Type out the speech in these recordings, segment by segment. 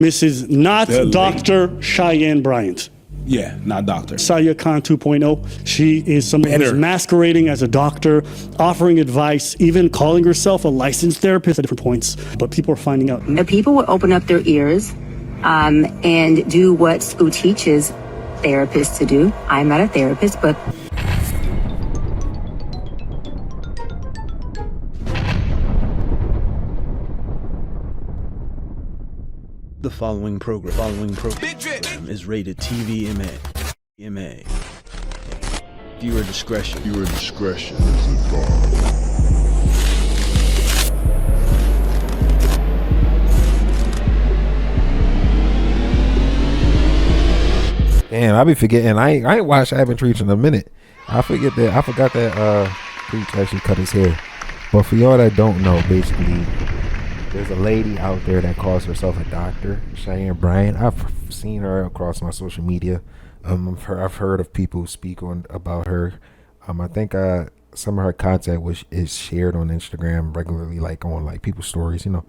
Mrs. Not Dr. Cheyenne Bryant. Yeah, not doctor. Saya Khan 2.0. She is someone who's masquerading as a doctor, offering advice, even calling herself a licensed therapist at different points. But people are finding out. The people will open up their ears and do what school teaches therapists to do. I'm not a therapist, but... The following program is rated TV MA. Viewer discretion is advised. Damn, I be forgetting. I ain't watched Abbott Preach in a minute. I forgot that Preach actually cut his hair. But for y'all that don't know, basically, there's a lady out there that calls herself a doctor, Cheyenne Bryant. I've seen her across my social media. I've heard of people speak about her. I think some of her content is shared on Instagram regularly, like on like people's stories. You know,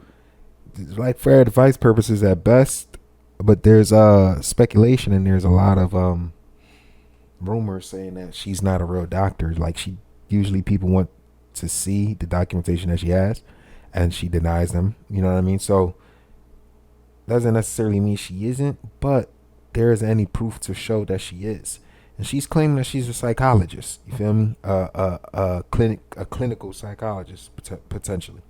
like for advice purposes at best. But there's speculation and there's a lot of rumors saying that she's not a real doctor. Like usually people want to see the documentation that she has, and she denies them. You know what I mean? So doesn't necessarily mean she isn't, but there isn't any proof to show that she is. And she's claiming that she's a psychologist. You feel me? A clinical psychologist potentially.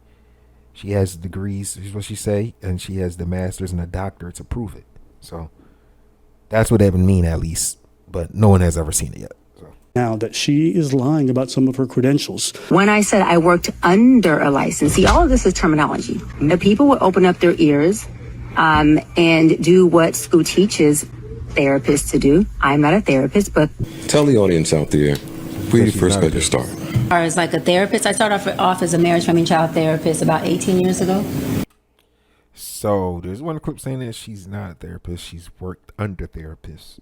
She has degrees, is what she say, and she has the master's and a doctorate to prove it. So that's what that would mean, at least. But no one has ever seen it yet. So. Now that she is lying about some of her credentials. When I said I worked under a license, see, all of this is terminology. The people will open up their ears and do what school teaches therapists to do. I'm not a therapist, but... Tell the audience out there, where you first got your start. As like a therapist, I started off as a marriage, family, child therapist about 18 years ago. So there's one clip saying that she's not a therapist. She's worked under therapists.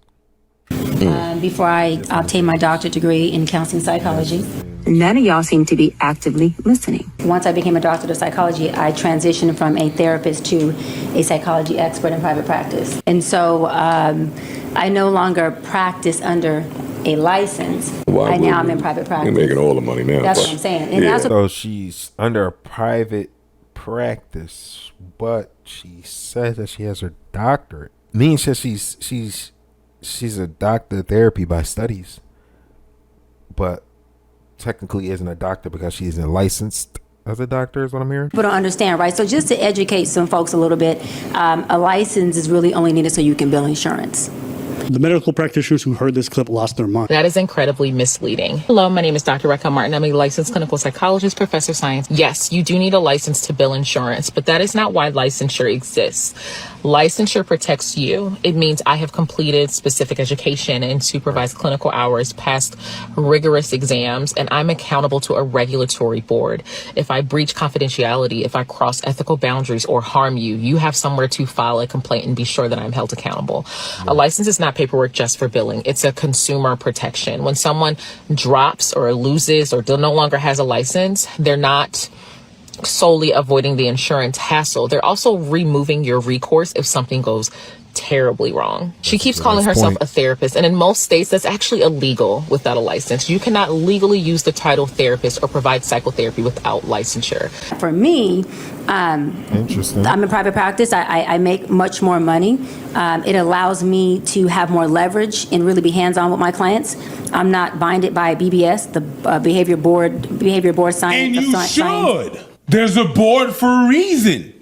Before I obtained my doctorate degree in counseling psychology. None of y'all seem to be actively listening. Once I became a doctor of psychology, I transitioned from a therapist to a psychology expert in private practice. And so I no longer practice under a license. Right now I'm in private practice. You're making all the money now. That's what I'm saying. And that's so she's under a private practice, but she says that she has her doctorate. Means that she's a doctor of therapy by studies, but technically isn't a doctor because she isn't licensed as a doctor, is what I'm hearing. People don't understand, right? So just to educate some folks a little bit, a license is really only needed so you can bill insurance. The medical practitioners who heard this clip lost their mind. That is incredibly misleading. Hello, my name is Dr. Rebecca Martin. I'm a licensed clinical psychologist, professor of science. Yes, you do need a license to bill insurance, but that is not why licensure exists. Licensure protects you. It means I have completed specific education and supervised clinical hours, passed rigorous exams, and I'm accountable to a regulatory board. If I breach confidentiality, if I cross ethical boundaries or harm you, you have somewhere to file a complaint and be sure that I'm held accountable. A license is not paperwork just for billing. It's a consumer protection. When someone drops or loses or no longer has a license, they're not solely avoiding the insurance hassle. They're also removing your recourse if something goes terribly wrong. She keeps calling herself a therapist, and in most states that's actually illegal without a license. You cannot legally use the title therapist or provide psychotherapy without licensure. For me, Interesting. I'm in private practice. I make much more money. It allows me to have more leverage and really be hands-on with my clients. I'm not binded by BBS, the behavior board science. And you should. There's a board for a reason.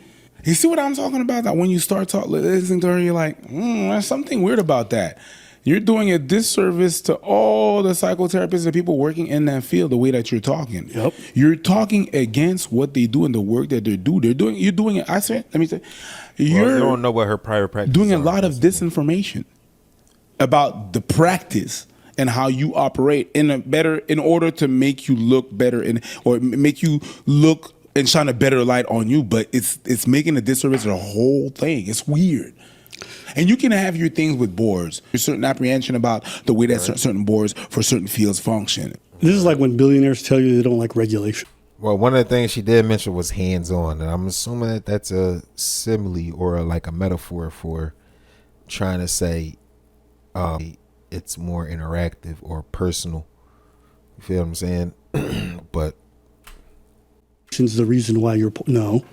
You see what I'm talking about? That when you start listening to her, you're like, there's something weird about that. You're doing a disservice to all the psychotherapists and people working in that field the way that you're talking. Yep. You're talking against what they do and the work that they do. You're doing it. You don't know what her private practice doing a lot of disinformation about the practice and how you operate in order to make you look better or make you look and shine a better light on you, but it's making a disservice to the whole thing. It's weird. And you can have your things with boards. There's certain apprehension about the way that certain boards for certain fields function. This is like when billionaires tell you they don't like regulation. Well, one of the things she did mention was hands-on, and I'm assuming that that's a simile or like a metaphor for trying to say it's more interactive or personal. You feel what I'm saying? But is the reason why you're no.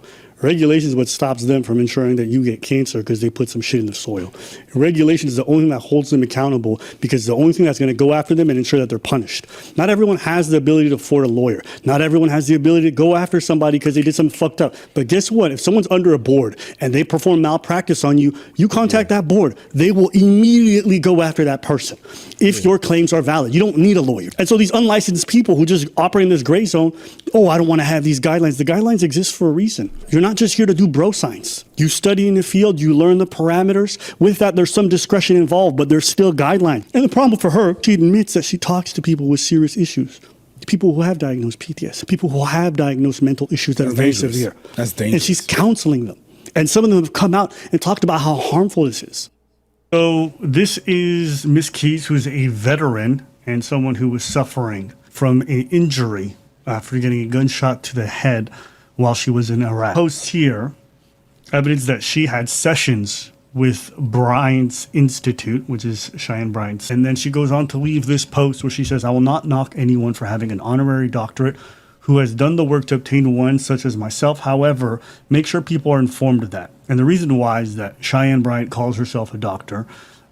Regulation is what stops them from ensuring that you get cancer because they put some shit in the soil. Regulation is the only thing that holds them accountable because the only thing that's going to go after them and ensure that they're punished. Not everyone has the ability to afford a lawyer. Not everyone has the ability to go after somebody because they did something fucked up. But guess what? If someone's under a board and they perform malpractice on you, you contact that board. They will immediately go after that person if your claims are valid. You don't need a lawyer. And so these unlicensed people who just operate in this gray zone, oh, I don't want to have these guidelines. The guidelines exist for a reason. You're not just here to do bro science. You study in the field, you learn the parameters. With that, there's some discretion involved, but there's still guidelines. And the problem for her, she admits that she talks to people with serious issues. People who have diagnosed PTSD, people who have diagnosed mental issues that are very severe. That's dangerous. And she's counseling them. And some of them have come out and talked about how harmful this is. So this is Miss Keys, who's a veteran and someone who was suffering from an injury after getting a gunshot to the head while she was in Iraq. Posts here evidence that she had sessions with Bryant's Institute, which is Cheyenne Bryant's. And then she goes on to leave this post where she says, I will not knock anyone for having an honorary doctorate who has done the work to obtain one, such as myself. However, make sure people are informed of that. And the reason why is that Cheyenne Bryant calls herself a doctor,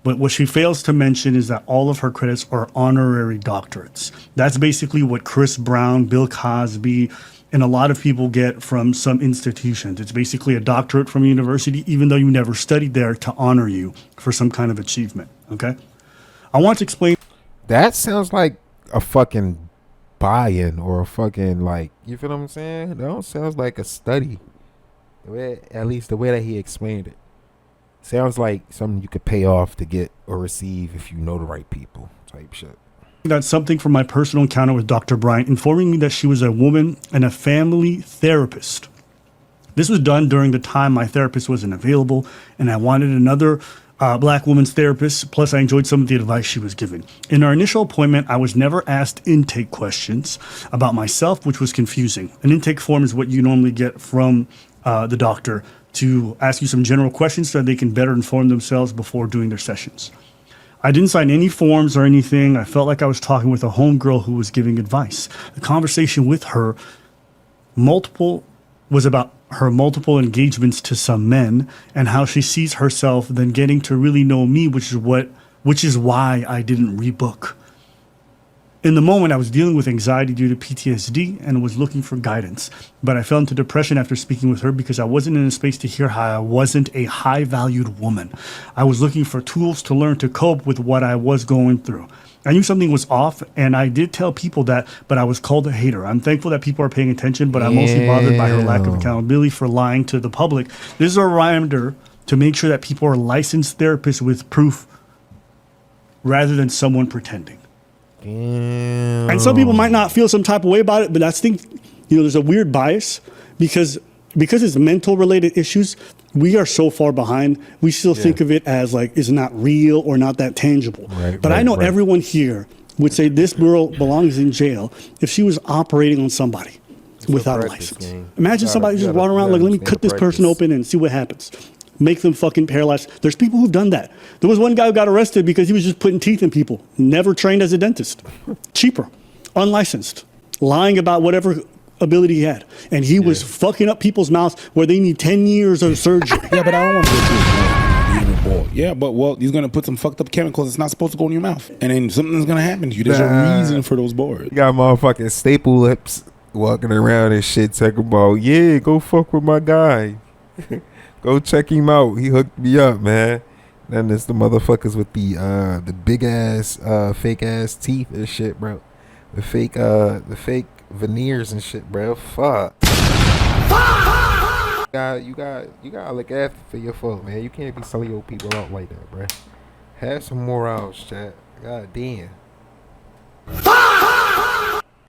but what she fails to mention is that all of her credits are honorary doctorates. That's basically what Chris Brown, Bill Cosby, and a lot of people get from some institutions. It's basically a doctorate from a university, even though you never studied there, to honor you for some kind of achievement, okay? I want to explain. that sounds like a fucking buy-in or a fucking, like, you feel what I'm saying? That sounds like a study. At least the way that he explained it. Sounds like something you could pay off to get or receive if you know the right people type shit. That's something from my personal encounter with Dr. Bryant, informing me that she was a woman and a family therapist. This was done during the time my therapist wasn't available, and I wanted another black woman's therapist, plus I enjoyed some of the advice she was given. In our initial appointment, I was never asked intake questions about myself, which was confusing. An intake form is what you normally get from the doctor to ask you some general questions so that they can better inform themselves before doing their sessions. I didn't sign any forms or anything. I felt like I was talking with a homegirl who was giving advice. The conversation with her was about her multiple engagements to some men and how she sees herself then getting to really know me, which is why I didn't rebook. In the moment, I was dealing with anxiety due to PTSD and was looking for guidance. But I fell into depression after speaking with her because I wasn't in a space to hear how I wasn't a high-valued woman. I was looking for tools to learn to cope with what I was going through. I knew something was off, and I did tell people that, but I was called a hater. I'm thankful that people are paying attention, but I'm mostly bothered by her lack of accountability for lying to the public. This is a reminder to make sure that people are licensed therapists with proof rather than someone pretending. Damn. And some people might not feel some type of way about it, but I think, there's a weird bias because it's mental related issues. We are so far behind. We still think of it as like it's not real or not that tangible. But I know everyone here would say this girl belongs in jail if she was operating on somebody without a license. Imagine somebody just walking around like, let me cut this person open and see what happens. Make them fucking paralyzed. There's people who've done that. There was one guy who got arrested because he was just putting teeth in people. Never trained as a dentist. Cheaper. Unlicensed. Lying about whatever ability he had. And he was fucking up people's mouths where they need 10 years of surgery. Yeah, but I don't want to go to his mouth. Yeah, but he's going to put some fucked up chemicals that's not supposed to go in your mouth. And then something's going to happen to you. There's a reason for those boards. You got motherfucking staple lips walking around and shit talking about, yeah, go fuck with my guy. Go check him out. He hooked me up, man. Then there's the motherfuckers with the big ass fake ass teeth and shit, bro. The fake veneers and shit, bro. Fuck. You gotta look after for your folk, man. You can't be selling your people out like that, bro. Have some morals, chat. God damn.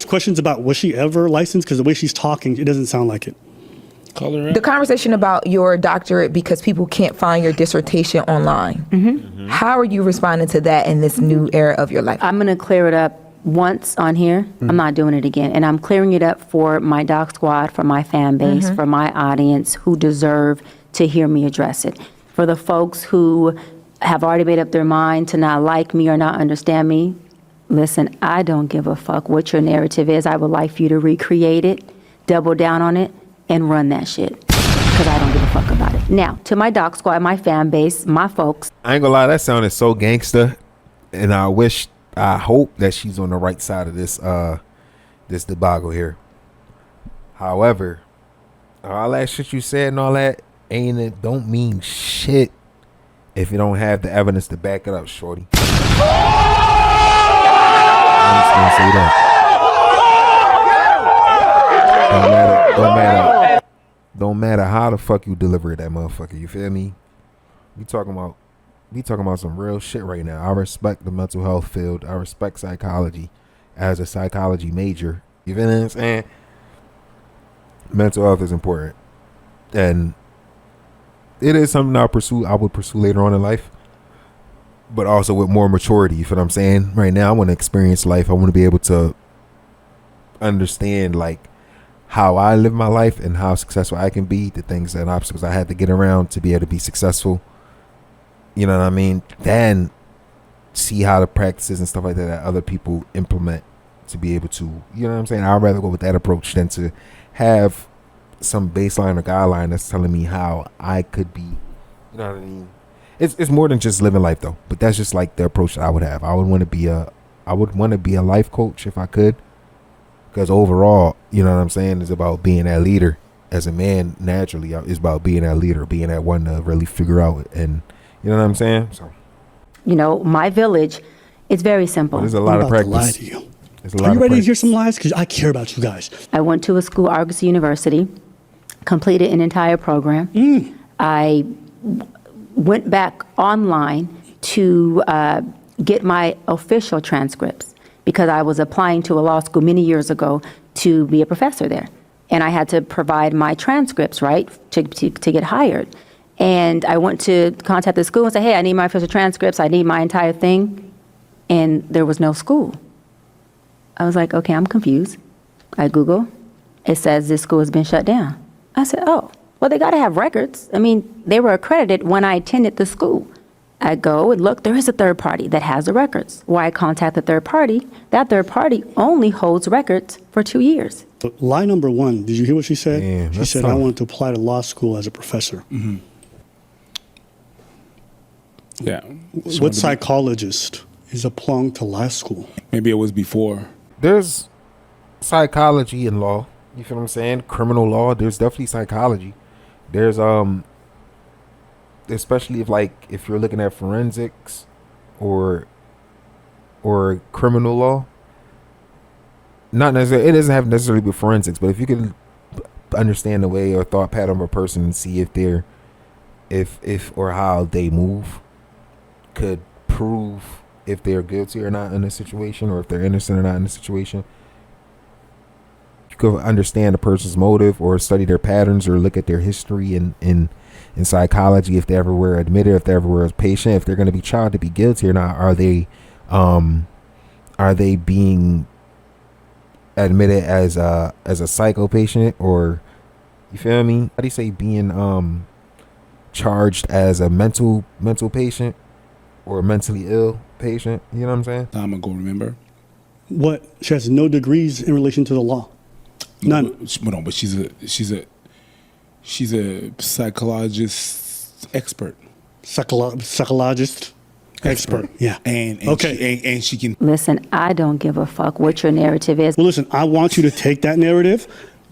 Questions about was she ever licensed? Because the way she's talking, it doesn't sound like it. The conversation about your doctorate because people can't find your dissertation online. How are you responding to that in this new era of your life? I'm going to clear it up once on here, I'm not doing it again. And I'm clearing it up for my doc squad, for my fan base, for my audience who deserve to hear me address it. For the folks who have already made up their mind to not like me or not understand me, listen, I don't give a fuck what your narrative is. I would like for you to recreate it, double down on it, and run that shit. Because I don't give a fuck about it. Now, to my doc squad, my fan base, my folks. I ain't gonna lie, that sounded so gangster, and I hope that she's on the right side of this this debacle here. However, all that shit you said and all that don't mean shit if you don't have the evidence to back it up, shorty. I'm just gonna say that. Don't matter how the fuck you deliver that motherfucker. You feel me? We talking about some real shit right now. I respect the mental health field. I respect psychology as a psychology major. You feel what I'm saying? Mental health is important. And it is something I would pursue later on in life. But also with more maturity. You feel what I'm saying? Right now I want to experience life. I want to be able to understand like how I live my life and how successful I can be, the things and obstacles I had to get around to be able to be successful. You know what I mean? Then see how the practices and stuff like that other people implement to be able to, you know what I'm saying? I'd rather go with that approach than to have some baseline or guideline that's telling me how I could be. You know what I mean? It's more than just living life though, but that's just like the approach that I would have. I would want to be a life coach if I could. Because overall, you know what I'm saying, it's about being that leader. As a man, naturally, it's about being that leader, being that one to really figure out. And you know what I'm saying? So, You know, my village, it's very simple. there's a lot of I'm about to practice. lie to you. There's a Are lot you of ready to practice. hear some lies? Because I care about you guys. I went to a school, Argosy University, completed an entire program. I went back online to get my official transcripts because I was applying to a law school many years ago to be a professor there. And I had to provide my transcripts, right, to get hired. And I went to contact the school and say, hey, I need my official transcripts. I need my entire thing. And there was no school. I was like, okay, I'm confused. I Google. It says this school has been shut down. I said, oh, well, they got to have records. I mean, they were accredited when I attended the school. I go and look, there is a third party that has the records. Why I contact the third party, that third party only holds records for 2 years. But lie number one, did you hear what she said? Damn, She that's said, tough. I wanted to apply to law school as a professor. Yeah. What psychologist is applying to law school? Maybe it was before. There's psychology in law. You feel what I'm saying? Criminal law. There's definitely psychology. There's especially if you're looking at forensics or criminal law. Not necessarily, it doesn't have necessarily be forensics, but if you can understand the way or thought pattern of a person and see if they're if or how they move could prove if they're guilty or not in a situation, or if they're innocent or not in a situation. You could understand a person's motive or study their patterns or look at their history in psychology, if they ever were admitted, if they ever were a patient, if they're going to be tried to be guilty or not. Are they being admitted as a psycho patient, or you feel me? How do you say being charged as a mental patient or a mentally ill patient? You know what I'm saying? Time ago, remember? What? She has no degrees in relation to the law. None. But she's a psychologist expert. Psychologist expert. Yeah. And okay. and she can. Listen, I don't give a fuck what your narrative is. Well, listen, I want you to take that narrative,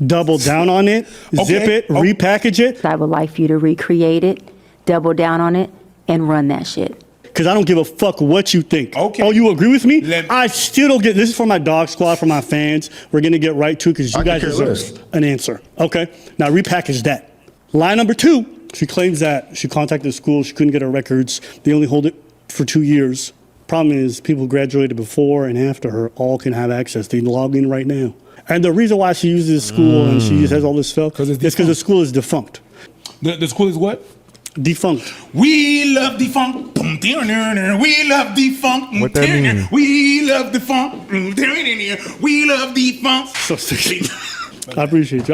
double down on it, zip it, repackage it. I would like for you to recreate it, double down on it, and run that shit. Because I don't give a fuck what you think. Okay. Oh, you agree with me? Let me- I still don't get. This is for my dog squad, for my fans. We're going to get right to it because you guys deserve an answer. Okay. Now repackage that. Lie number 2, she claims that she contacted the school. She couldn't get her records. They only hold it for 2 years. Problem is, people who graduated before and after her all can have access. They log in right now. And the reason why she uses school and she has all this stuff is because the school is defunct. The school is what? Defunct. We love the funk. We love the funk. What that mean? We love the funk. We love the funk. So sexy. I appreciate you.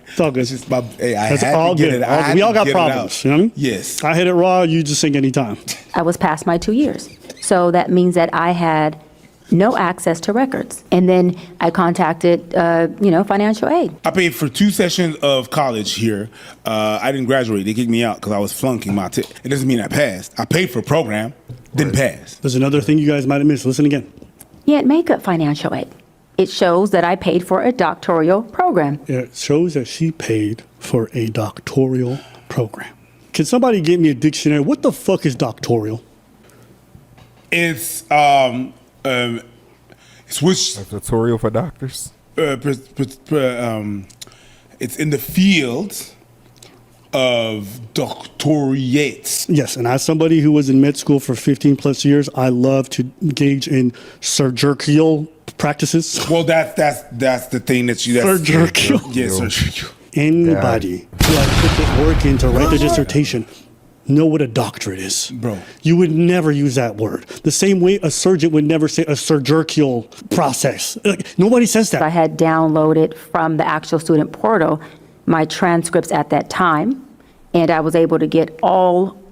It's all good. It's just hey, I That's had all to get good. it. We all got problems. You know what I mean? Yes. I hit it raw. You just sing anytime. I was past my 2 years. So that means that I had no access to records. And then I contacted, financial aid. I paid for 2 sessions of college here. I didn't graduate. They kicked me out because I was flunking my It doesn't mean I passed. I paid for a program, didn't pass. There's another thing you guys might have missed. Listen again. Yeah, makeup financial aid. It shows that I paid for a doctoral program. It shows that she paid for a doctoral program. Can somebody get me a dictionary? What the fuck is doctoral? It's which A tutorial for doctors. it's in the field of doctorates. Yes, and as somebody who was in med school for 15 plus years, I love to engage in surgical practices. Well, that's the thing that you. Surgical. Yes, surgical. Anybody who has put the work in to write their dissertation know what a doctorate is. Bro. You would never use that word. The same way a surgeon would never say a surgical process. Nobody says that. I had downloaded from the actual student portal my transcripts at that time, and I was able to get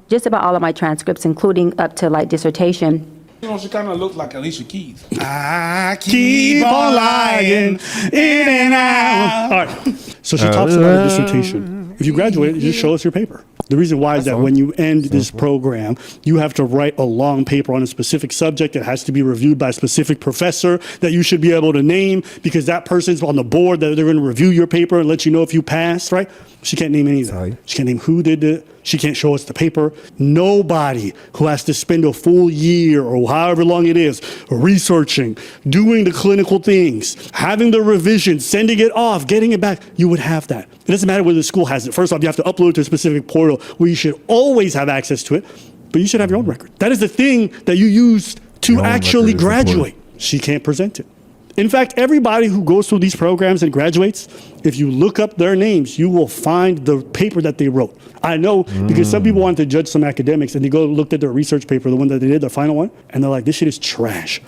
just about all of my transcripts, including up to like dissertation. You know, she kind of looked like Alicia Keys. I keep on lying in and out. All right. So she talks about a dissertation. If you graduate, you just show us your paper. The reason why is that when you end this program, you have to write a long paper on a specific subject that has to be reviewed by a specific professor that you should be able to name because that person's on the board that they're going to review your paper and let you know if you passed, right? She can't name any of that. She can't name who did it. She can't show us the paper. Nobody who has to spend a full year or however long it is researching, doing the clinical things, having the revision, sending it off, getting it back, you would have that. It doesn't matter whether the school has it. First off, you have to upload it to a specific portal where you should always have access to it, but you should have your own record. That is the thing that you use to actually graduate. She can't present it. In fact, everybody who goes through these programs and graduates, if you look up their names, you will find the paper that they wrote. I know because some people want to judge some academics and they go look at their research paper, the one that they did, the final one, and they're like, this shit is trash.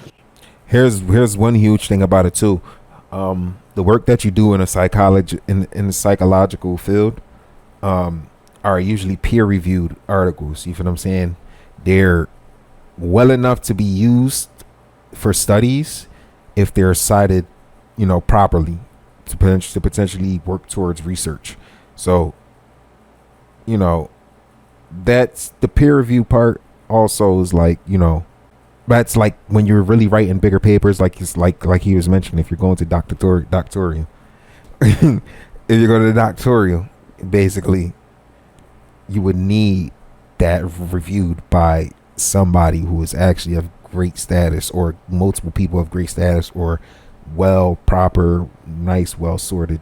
Here's one huge thing about it too. The work that you do in a psychology in the psychological field are usually peer-reviewed articles. You feel what I'm saying? They're well enough to be used for studies if they're cited, properly to potentially work towards research. So, that's the peer review part. Also, is like that's like when you're really writing bigger papers, like it's like he was mentioning. If you're going to doctoral, if you go to the doctoral, basically, you would need that reviewed by somebody who is actually of great status, or multiple people of great status, or proper, nice, well sorted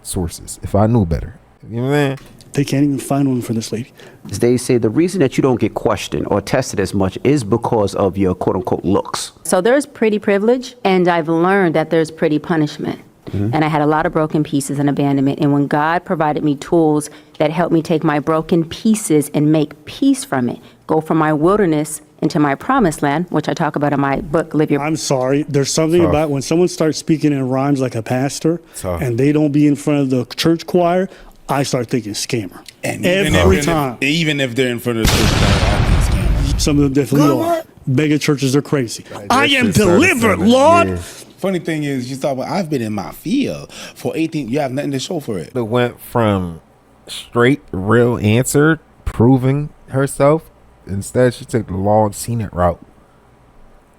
sources. If I knew better, you know what I'm saying? They can't even find one for this lady. They say the reason that you don't get questioned or tested as much is because of your quote unquote looks. So there's pretty privilege, and I've learned that there's pretty punishment. And I had a lot of broken pieces and abandonment. And when God provided me tools that helped me take my broken pieces and make peace from it, go from my wilderness into my promised land, which I talk about in my book, Live Your... I'm sorry. There's something about when someone starts speaking in rhymes like a pastor and they don't be in front of the church choir, I start thinking scammer. And every time. Even if they're in front of the church choir, I think scammer. Some of them definitely are. Mega churches are crazy. I am delivered, Lord. Yeah. Funny thing is, you thought, well, I've been in my field for 18. You have nothing to show for it. It went from straight, real answer, proving herself. Instead, she took the long, scenic route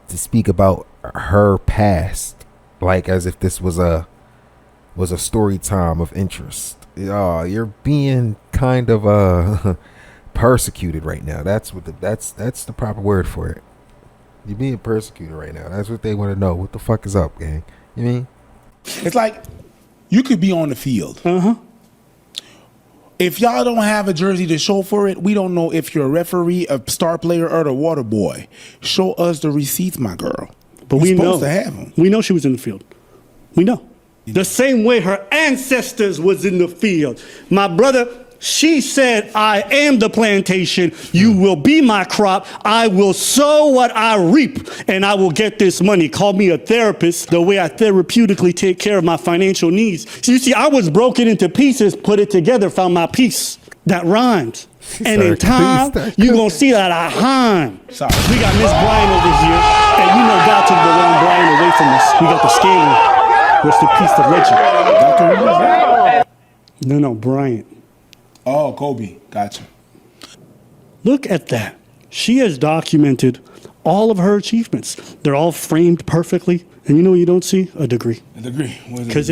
to speak about her past, like as if this was a story time of interest. You're being kind of persecuted right now. That's the proper word for it. You're being persecuted right now. That's what they want to know. What the fuck is up, gang? You mean? It's like you could be on the field. If y'all don't have a jersey to show for it, we don't know if you're a referee, a star player, or the water boy. Show us the receipts, my girl. But we know to have them. We know she was in the field. We know. The same way her ancestors was in the field. My brother, She said, I am the plantation. You will be my crop. I will sow what I reap, and I will get this money. Call me a therapist, the way I therapeutically take care of my financial needs. So you see, I was broken into pieces, put it together, found my piece that rhymes. And in time, you're going to see that I rhyme. Sorry. We got Miss Bryant over here, and you know God took the wrong Bryant away from us. We got the scammer. Rest in peace, the legend. No, Bryant. Oh, Kobe. Gotcha. Look at that. She has documented all of her achievements. They're all framed perfectly. And you know what you don't see? A degree. A degree. Because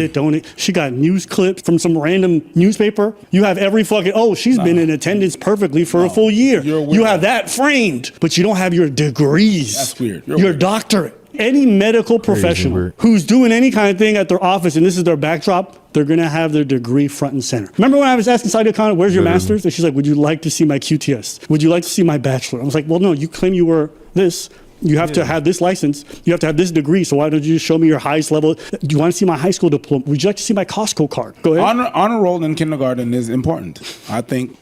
she got news clips from some random newspaper. You have every fucking, she's been in attendance perfectly for a full year. You have that framed, but you don't have your degrees. That's weird. Your doctorate. Any medical professional who's doing any kind of thing at their office and this is their backdrop, they're going to have their degree front and center. Remember when I was asking Sadia Khan, where's your master's? And she's like, would you like to see my QTS? Would you like to see my bachelor? I was like, well, no, you claim you were this. You have to have this license. You have to have this degree. So why don't you just show me your highest level? Do you want to see my high school diploma? Would you like to see my Costco card? Go ahead. Honor roll in kindergarten is important. I think.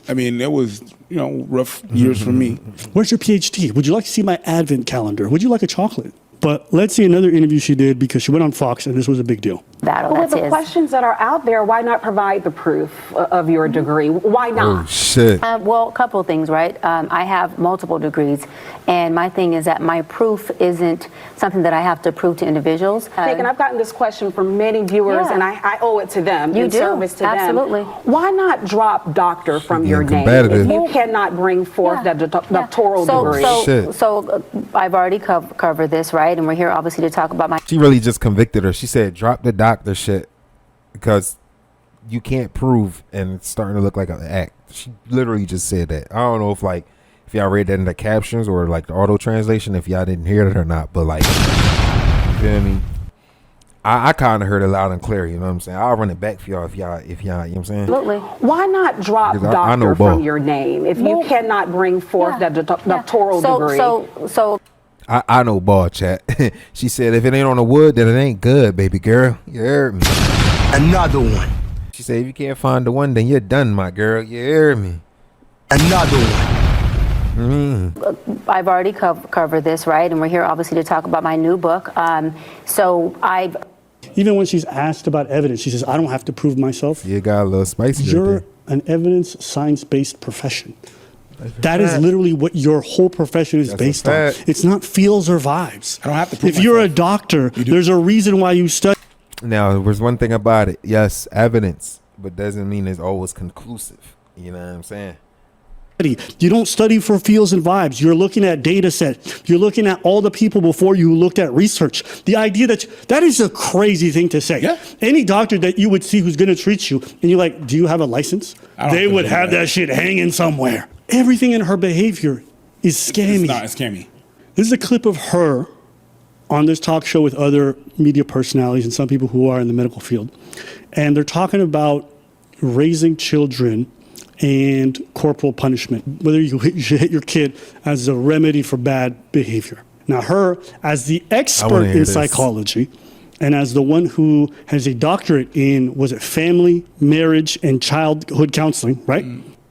I mean, it was, rough years for me. Where's your PhD? Would you like to see my advent calendar? Would you like a chocolate? But let's see another interview she did because she went on Fox and this was a big deal. With the questions that are out there, why not provide the proof of your degree? Why not? Oh, shit. Well, a couple of things, right? I have multiple degrees, and my thing is that my proof isn't something that I have to prove to individuals. And I've gotten this question from many viewers, and I owe it to them in service to absolutely. them. Why not drop doctor from your name competitive. if you cannot bring forth that doctoral degree? So I've already covered this, right? And we're here obviously to talk about my... She really just convicted her. She said, drop the doctor shit because you can't prove and it's starting to look like an act. She literally just said that. I don't know if y'all read that in the captions or like the auto translation, if y'all didn't hear it or not, but like, you feel what I mean? I kind of heard it loud and clear, you know what I'm saying? I'll run it back for y'all if y'all, you know what I'm saying? Absolutely. Why not drop doctor from your name if you cannot bring forth that doctoral degree? I know ball, chat. She said, if it ain't on the wood, then it ain't good, baby girl. You heard me. Another one. She said, if you can't find the one, then you're done, my girl. You heard me. Another one. I've already covered this, right? And we're here obviously to talk about my new book. Even when she's asked about evidence, she says, I don't have to prove myself. You got a little spicy. You're an evidence science-based profession. That is literally what your whole profession is based on. It's not feels or vibes. I don't have to prove If you're a doctor, there's a reason why you study. Now, there's one thing about it. Yes, evidence, but doesn't mean it's always conclusive. You know what I'm saying? You don't study for feels and vibes. You're looking at data set. You're looking at all the people before you looked at research. The idea that is a crazy thing to say. Yeah. Any doctor that you would see who's going to treat you and you're like, do you have a license? They would have that shit hanging somewhere. Everything in her behavior is scammy. It's scammy. This is a clip of her on this talk show with other media personalities and some people who are in the medical field. And they're talking about raising children and corporal punishment, whether you should hit your kid as a remedy for bad behavior. Now, her, as the expert in psychology, and as the one who has a doctorate in, was it family, marriage, and childhood counseling, right?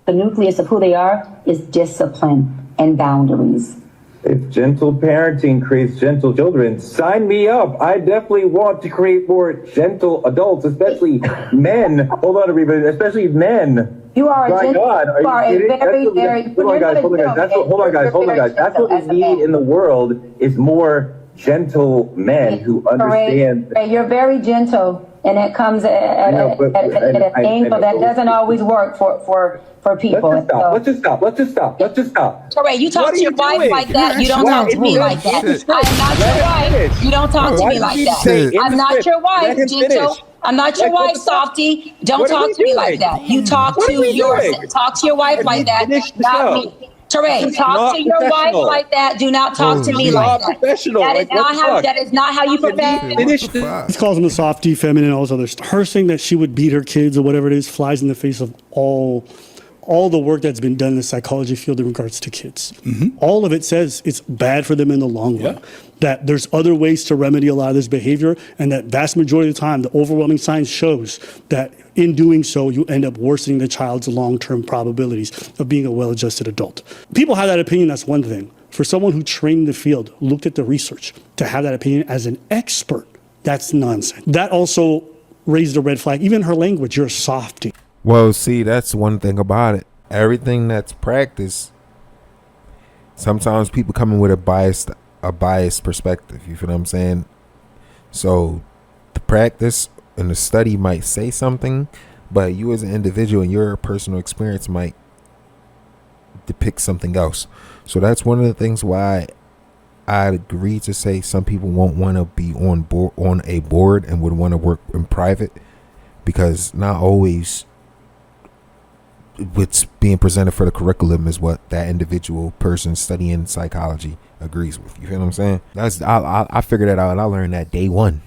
The nucleus of who they are is discipline and boundaries. If gentle parenting creates gentle children, sign me up. I definitely want to create more gentle adults, especially men. Hold on, everybody, especially men. You are My God, are you kidding? Hold on, guys. That's what we need in the world is more gentle men who understand. You're very gentle, and it comes at an angle that doesn't always work for people. Let's just stop. Correct. You talk to your wife like that. You don't talk to me like that. I am not your wife. You don't talk to me like that. I'm not your wife, gentle. I'm not your wife, softy. Don't talk to me like that. You talk to your wife like that, not me. Teray, talk to your wife like that. Do not talk to me like that. That is not how you professional. He calls him a softie, feminine, all this other stuff. Her saying that she would beat her kids or whatever it is flies in the face of all all the work that's been done in the psychology field in regards to kids. All of it says it's bad for them in the long run. That there's other ways to remedy a lot of this behavior, and that vast majority of the time, the overwhelming science shows that in doing so, you end up worsening the child's long-term probabilities of being a well-adjusted adult. People have that opinion, that's one thing. For someone who trained in the field, looked at the research, to have that opinion as an expert, that's nonsense. That also raised a red flag. Even her language, you're a softie. Well, see, that's one thing about it. Everything that's practiced, sometimes people come in with a biased perspective. You feel what I'm saying? So the practice and the study might say something, but you as an individual and your personal experience might depict something else. So that's one of the things why I agree to say some people won't want to be on a board and would want to work in private, because not always what's being presented for the curriculum is what that individual person studying psychology agrees with. You feel what I'm saying? That's I figured that out, and I learned that day one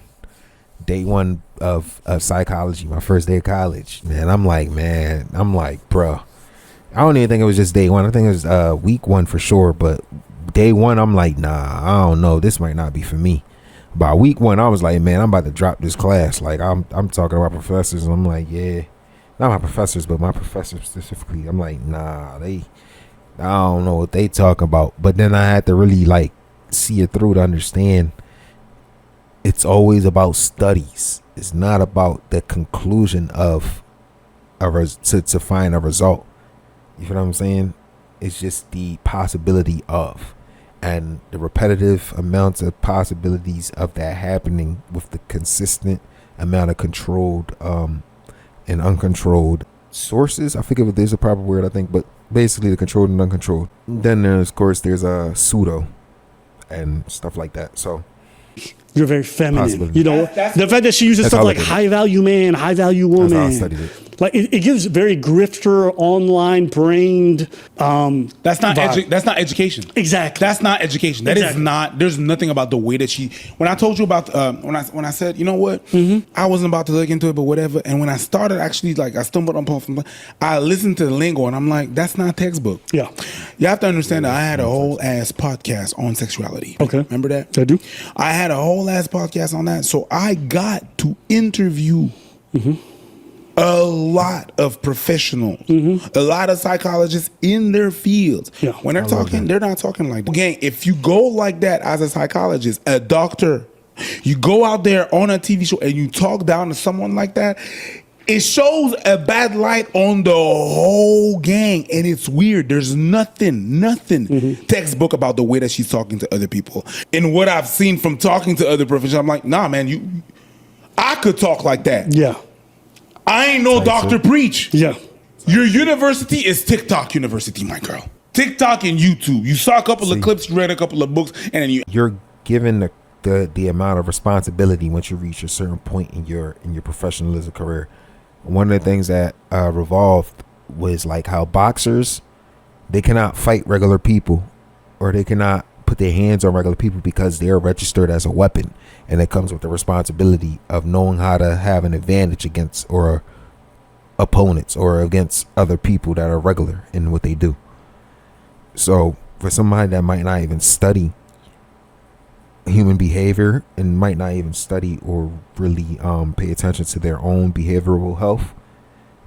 of psychology, my first day of college. Man, I'm like, bro, I don't even think it was just day one. I think it was week one for sure, but day one, I'm like, nah, I don't know, this might not be for me. By week one, I was like, man, I'm about to drop this class. Like, I'm talking about professors, and I'm like, yeah, not my professors, but my professors specifically. I'm like, nah, I don't know what they talk about. But then I had to really like see it through to understand it's always about studies. It's not about the conclusion of to find a result. You feel what I'm saying? It's just the possibility of, and the repetitive amounts of possibilities of that happening with the consistent amount of controlled and uncontrolled sources. I forget if there's a proper word, I think, but basically the controlled and uncontrolled. Then there's, of course, there's a pseudo and stuff like that. So you're very feminine. You know, the fact that she uses stuff like high value man, high value woman. That's how I studied it. Like it gives very grifter, online brained. That's not education. Exactly. That's not education. That is not. There's nothing about the way that she. When I told you about when I said, you know what, I wasn't about to look into it, but whatever. And when I started actually, like, I stumbled upon, I listened to the lingo, and I'm like, that's not textbook. Yeah. You have to understand that I had a whole ass podcast on sexuality. Okay. Remember that? I do. I had a whole ass podcast on that, so I got to interview. A lot of professionals, a lot of psychologists in their fields. Yeah, when they're talking, they're not talking like that. Again, if you go like that as a psychologist, a doctor, you go out there on a TV show and you talk down to someone like that, it shows a bad light on the whole gang. And it's weird. There's nothing textbook about the way that she's talking to other people. And what I've seen from talking to other professionals, I'm like, nah, man, I could talk like that. Yeah. I ain't no Dr. Preach. Yeah. Your university is TikTok University, my girl. TikTok and YouTube. You saw a couple of clips, read a couple of books, and then you're given the amount of responsibility once you reach a certain point in your professionalism career. One of the things that revolved was like how boxers, they cannot fight regular people, or they cannot put their hands on regular people because they're registered as a weapon, and it comes with the responsibility of knowing how to have an advantage against or opponents or against other people that are regular in what they do. So for somebody that might not even study human behavior and might not even study or really pay attention to their own behavioral health,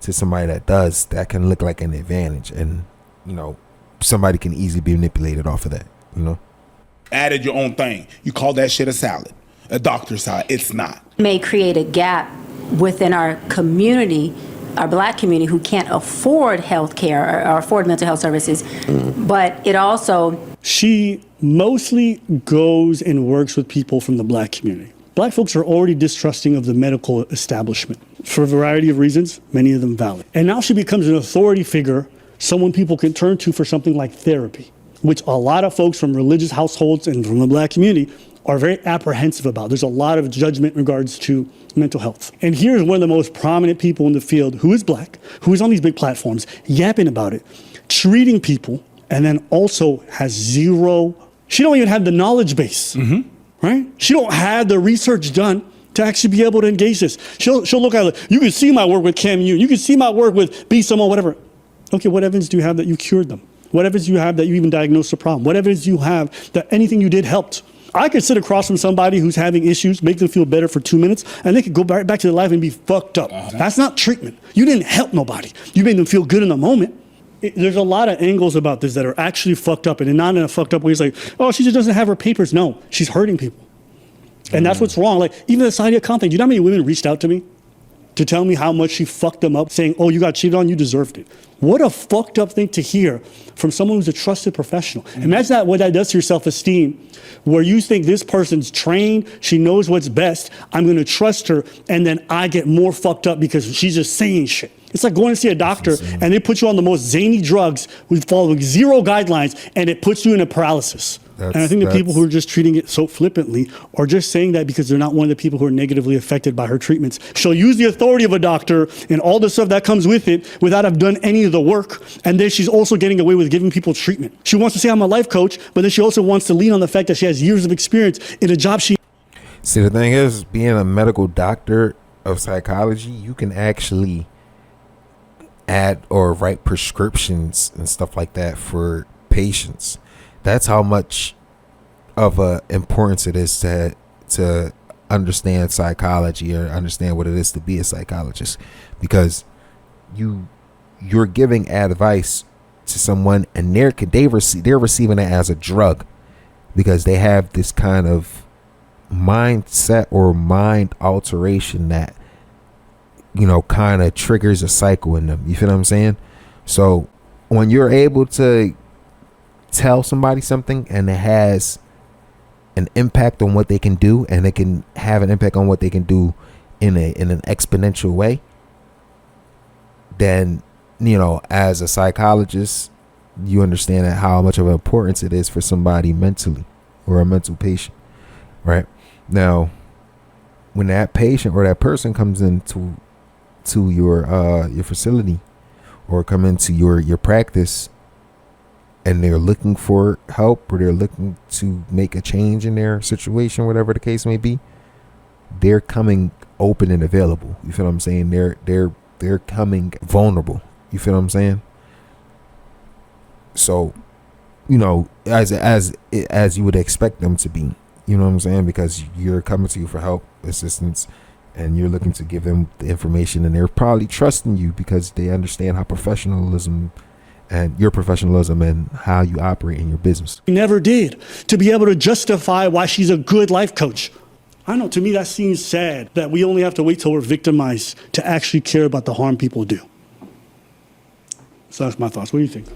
to somebody that does, that can look like an advantage, and you know, somebody can easily be manipulated off of that, you know. Added your own thing. You call that shit a salad, a doctor's salad. It's not. May create a gap within our community, our Black community, who can't afford health care or afford mental health services. But it also... She mostly goes and works with people from the Black community. Black folks are already distrusting of the medical establishment for a variety of reasons, many of them valid. And now she becomes an authority figure, someone people can turn to for something like therapy, which a lot of folks from religious households and from the Black community are very apprehensive about. There's a lot of judgment in regards to mental health. And here's one of the most prominent people in the field who is Black, who is on these big platforms, yapping about it, treating people, and then also has zero, she don't even have the knowledge base, right? She don't have the research done to actually be able to engage this. She'll look at it, you can see my work with Cam Yoon, you can see my work with B. Someone, whatever. Okay, what evidence do you have that you cured them? What evidence do you have that you even diagnosed the problem? What evidence do you have that anything you did helped? I could sit across from somebody who's having issues, make them feel better for 2 minutes, and they could go back to their life and be fucked up. That's not treatment. You didn't help nobody. You made them feel good in the moment. There's a lot of angles about this that are actually fucked up, and not in a fucked up way. It's like, oh, she just doesn't have her papers. No, she's hurting people. And that's what's wrong. Like, even the Sadia Khan thing, do you know how many women reached out to me to tell me how much she fucked them up, saying, oh, you got cheated on, you deserved it. What a fucked up thing to hear from someone who's a trusted professional. Imagine what that does to your self-esteem, where you think this person's trained, she knows what's best, I'm gonna trust her, and then I get more fucked up because she's just saying shit. It's like going to see a doctor and they put you on the most zany drugs with following zero guidelines, and it puts you in a paralysis. And I think the people who are just treating it so flippantly are just saying that because they're not one of the people who are negatively affected by her treatments. She'll use the authority of a doctor and all the stuff that comes with it without have done any of the work. And then she's also getting away with giving people treatment. She wants to say I'm a life coach, but then she also wants to lean on the fact that she has years of experience in a job she... See, the thing is, being a medical doctor of psychology, you can actually add or write prescriptions and stuff like that for patients. That's how much of a importance it is to understand psychology or understand what it is to be a psychologist, because you're giving advice to someone and they're receiving it as a drug because they have this kind of mindset or mind alteration that, you know, kind of triggers a cycle in them. You feel what I'm saying? So when you're able to tell somebody something and it has an impact on what they can do, and it can have an impact on what they can do in an exponential way, then, you know, as a psychologist, you understand that how much of an importance it is for somebody mentally, or a mental patient, right? Now, when that patient or that person comes into your facility or come into your practice, and they're looking for help or they're looking to make a change in their situation, whatever the case may be, they're coming open and available. You feel what I'm saying? They're coming vulnerable. You feel what I'm saying? So, you know, as you would expect them to be, you know what I'm saying? Because you're coming to you for help, assistance, and you're looking to give them the information, and they're probably trusting you because they understand how professionalism and your professionalism and how you operate in your business. She never did, to be able to justify why she's a good life coach. I don't know, to me that seems sad that we only have to wait till we're victimized to actually care about the harm people do. So that's my thoughts. What do you think?